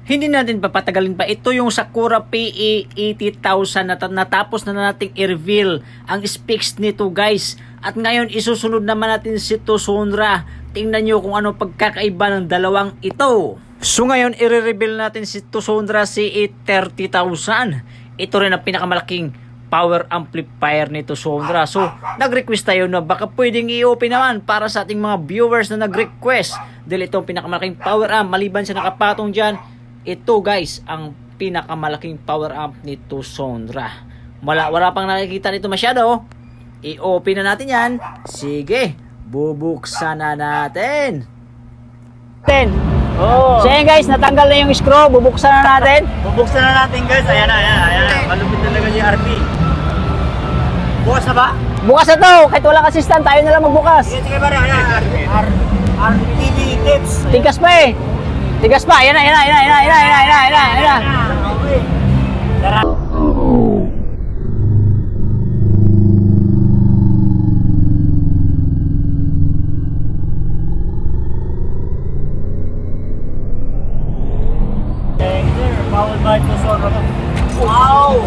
Hindi natin papatagalin pa. Ito yung Sakura PE 80,000 na natapos na nating i-reveal ang specs nito guys. At ngayon isusunod naman natin si Tucson-Ra. Tingnan nyo kung ano pagkakaiba ng dalawang ito. So ngayon i-reveal natin si Tucson-Ra CE 30,000. Ito rin ang pinakamalaking power amplifier ni Tucson-Ra. So nag-request tayo na baka pwedeng i-open naman para sa ating mga viewers na nag-request. Dahil ito ang pinakamalaking power amp. Maliban sa nakapatong dyan, ito guys ang pinakamalaking power amp ni Tucson-Ra. Wala pang nakikita nito masyado. I-open na natin yan. Sige, bubuksan na natin. So yan guys, natanggal na yung screw. Bubuksan na natin. Bubuksan na natin guys. Ayan na. Malupit talaga si RP. Bukas na ba? Bukas na to. Kahit walang assistant, tayo na lang magbukas. Sige pare, RPTV tips. Tigas pa eh. Tigas pa. Ayan na. Okay. Tara. Powered by Tucson-Ra. Wow!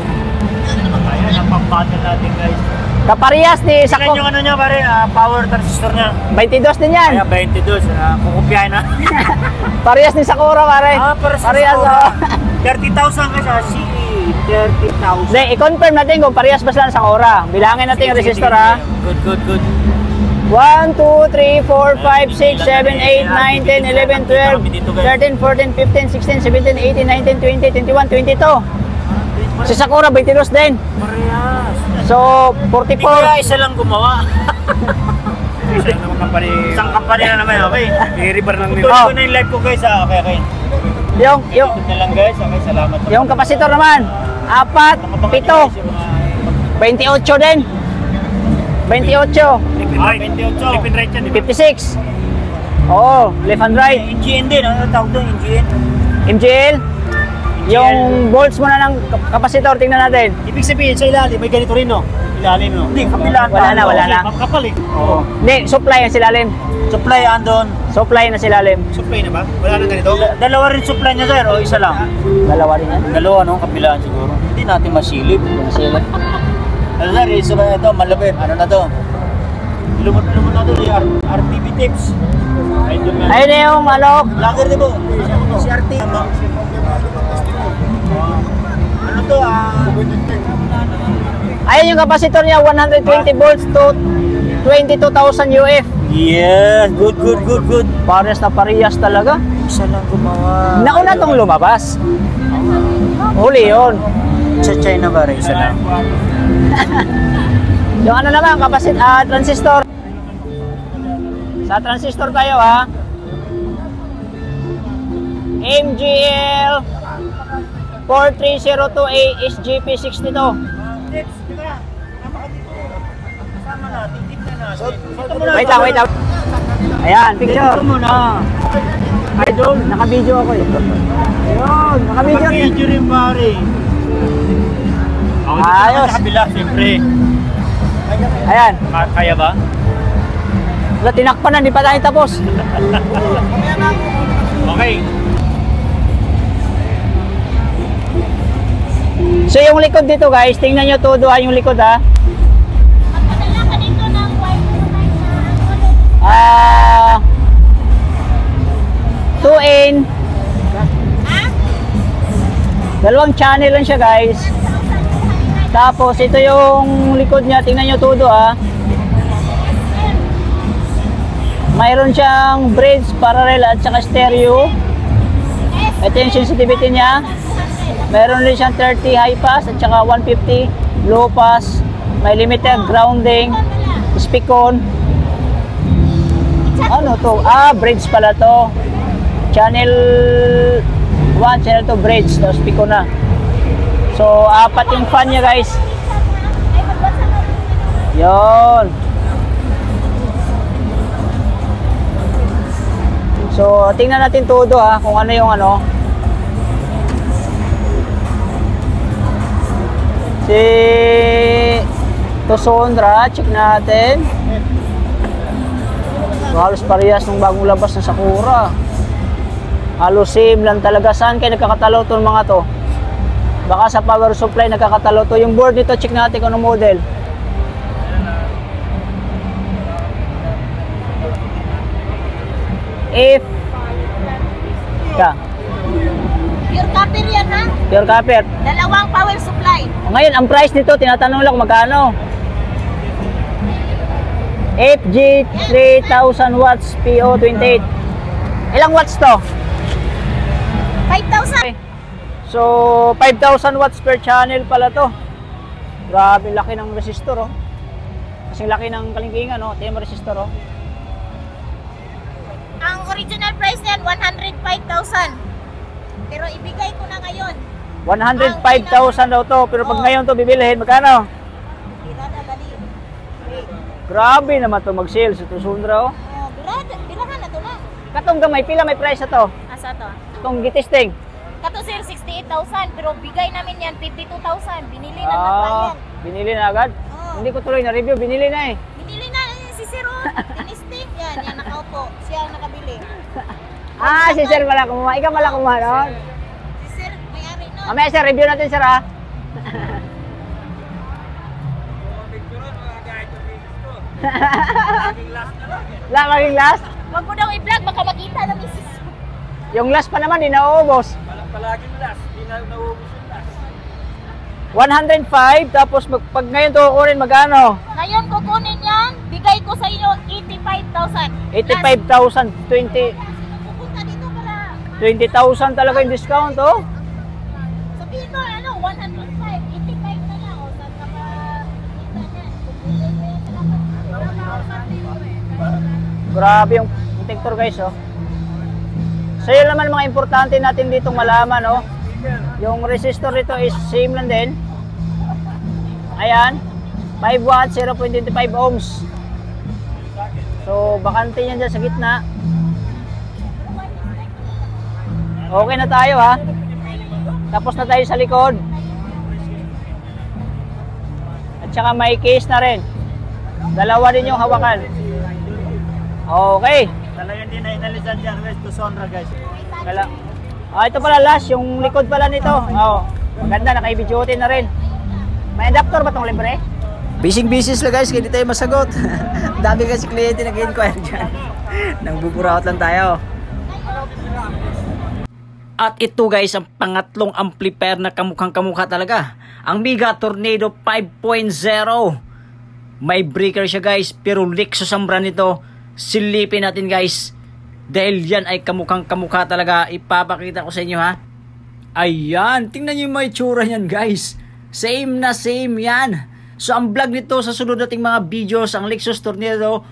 Ayan, ang pang-button natin guys. Kaparehas ni Sakto. Tingnan yung ano niya pare, power transistor niya. 22 din yan. Kaya 22, kukupyahin na. Parehas ni Sakura pare. Parehas. 30,000 guys, CE 30,000. Hindi, i-confirm natin kung parehas ba sila ng Sakura. Bilangin natin yung resistor ha. Good. 1, 2, 3, 4, 5, 6, 7, 8, 9, 10, 11, 12, 13, 14, 15, 16, 17, 18, 19, 20, 21, 22. Si Sakura 22 din. Parehas. So, 44. Kaya isa lang gumawa. Isang company na naman, okay? I-rebar lang nila. Ito na yung live ko guys, okay. Yung na lang guys, okay, salamat. Yung kapasitor naman, 4, 7, 28 din. 28. 28. 56. Oo, left and right. NGN din, ano tawag doon? NGN? MGL? Yung volts muna ng kapasitor, tingnan natin. Ibig sabihin sa ilalim, may ganito rin no? Ilalim no? Hindi, kapilaan. Wala na. Kapal eh. Oo. Hindi, supply ang silalim. Supply andon. Supply na silalim. Supply na ba? Wala na ganito? Dalawa rin supply niya sir, o isa lang? Dalawa rin yan. Dalawa no, kapilaan siguro. Hindi natin masilip. Masilip. Ano sir, isa ba ito? Malapit. Ano na to? Lumot na to, RTV tips. Ayun na yung ano. Lager din po. Si RT. Ano to Ayun yung kapasitor niya, 120 volts to 22,000 UF. Yes, good. Parehas na parehas talaga. Isa lang gumawa. Nauna tong lumabas. Huli yun. Sa China ba rin? Isa lang. Yung ano naman, transistor. Sa transistor tayo ha. MGL 4302A SGP62. Wait lang. Ayan, picture. Ito muna. Idol, naka-video ako eh. Ayun, naka-video rin. Naka-video rin pare. Ayos. Sa kabila, siyempre. Ayan. Kaya ba? Wala, tinakpan na, hindi pa tayo tapos. Okay. So yung likod dito guys, tingnan nyo todo yung likod ha. 2 in. Dalawang channel lang siya guys. Tapos ito yung likod niya, tingnan nyo todo ha. Mayroon siyang bridge, parallel at saka stereo. Ito yung sensitivity niya. Mayroon din siyang 30 high pass at saka 150 low pass. May limited grounding, speak-on. Ano to? Bridge pala to. Channel 1, channel 2 bridge. Tapos speak-on na. So, 4 yung fan niya guys. Yon. So, tingnan natin todo ha, kung ano yung ano. Si Tucson-Ra, check natin. So, halos parehas ng bagong labas ng Sakura. Halos same lang talaga. Saan kayo nagkakatalo itong mga to? Baka sa power supply nagkakatalo to. Yung board nito, check natin kung anong model. If Pure copper yan ha? pure copper. Dalawang power supply. Ngayon, ang price nito, tinatanong lang kung magkano. FG 3000 watts PO28. Ilang watts to? 5,000. So, 5,000 watts per channel pala to. Grabe, laki ng resistor, oh. Kasing laki ng kalingkingan, oh. Tingnan mo resistor, oh. Ang original price niyan, 105,000. Pero ibigay ko na ngayon. 105,000 daw to. Pero pag ngayon to bibilihin, magkano? Tira na dali. Wait. Grabe naman to mag-sales. Ito Sundra, oh. Oh, birahan na to na. Katong gamay, pila may price na to? Asa to? Itong gitesting. Kato sir, 68,000. Pero bigay namin yan, 52,000. Binili na ng client. Binili na agad? Oh. Hindi ko tuloy na review, binili na eh. Binili na si Sir. Tinisting. Yan nakaupo. Siya ang nakabili. Si Sir pala kumuha. Ikaw pala kumuha, no? Si Sir, may-ari no. Mamaya Sir, review natin Sir, ha? Maging last? Wag mo daw i-vlog, baka makita na misis. Yung last pa naman, di nauubos. Palaging last, hindi na nauubos yung last. 105, tapos pag ngayon to kukunin, magkano? Ngayon kukunin yan, bigay ko sa inyo 85,000. 85,000, Pupunta dito para 20,000 talaga yung discount, oh. sabihin mo, 105, 85 na lang. O, saan ka pa kita niyan? Bumili mo yan sa Grabe yung detector, guys, oh. So yun naman mga importante natin dito malaman, oh. Yung resistor nito is same lang din. Ayan, 5 watts, 0.25 ohms. So bakante yan dyan sa gitna. Okay na tayo, ha. Tapos na tayo sa likod. At saka may case na rin. Dalawa din yung hawakan. Okay. Talagang hindi na inalisan dyan, guys, to Sonra, guys. Ito pala last, yung likod pala nito. Maganda, naka-video na rin. May adapter ba itong libre? Busy sila guys, hindi tayo masagot. Dami kasi kliyente nag-inquire dyan. Nang buburaot lang tayo. At ito guys, ang pangatlong amplifier na kamukhang kamukha talaga. Ang Mega Tornado 5.0. May breaker siya guys, pero Lexus ang brand nito. Silipin natin guys. Dahil yan ay kamukhang kamukha talaga. Ipapakita ko sa inyo, ha. Ayan, tingnan nyo yung may tsura niyan guys. Same na same yan. So ang vlog nito sa sunod nating mga videos, ang Lexus Tornado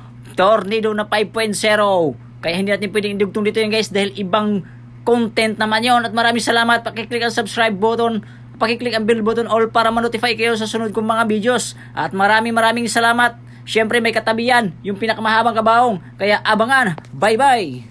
na 5.0. Kaya hindi natin pwedeng idugtong dito yan guys, dahil ibang content naman yon. At maraming salamat. Pakiclick ang subscribe button, pakiclick ang bell button all para ma-notify kayo sa sunod kong mga videos. At maraming salamat. Siyempre may katabi yan, yung pinakamahabang kabaong. Kaya abangan. Bye bye.